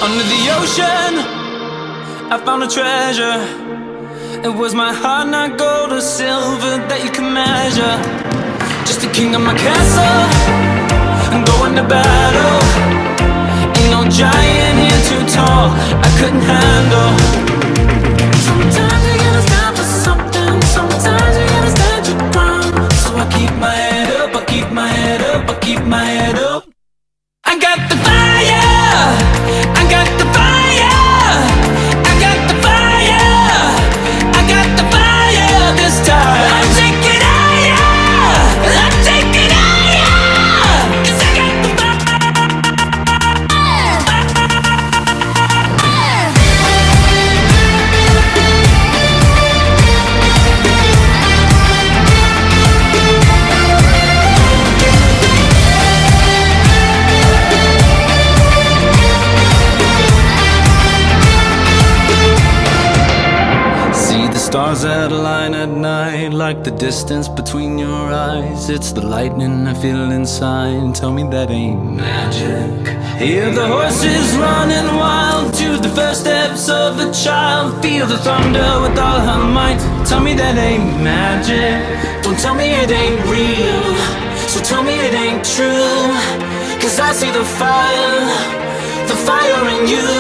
Under the ocean, I found a treasure. It was my heart, not gold or silver, that you can measure. Just a king of my castle, and going to battle. Ain't no giant here too tall I couldn't handle. Sometimes you gotta stand for something, sometimes you gotta stand your ground. So I keep my head up, I keep my head up, I keep my head up. I got the fire, I got the fire, I got the fire, I got the fire this time. I take it higher, I take it higher, 'cause I got the fire. Stars that align at night, like the distance between your eyes. It's the lightning I feel inside, tell me that ain't magic. Hear the horses running wild to the first steps of a child. Feel the thunder with all her might, tell me that ain't magic. Don't tell me it ain't real, so tell me it ain't true. 'Cause I see the fire in you.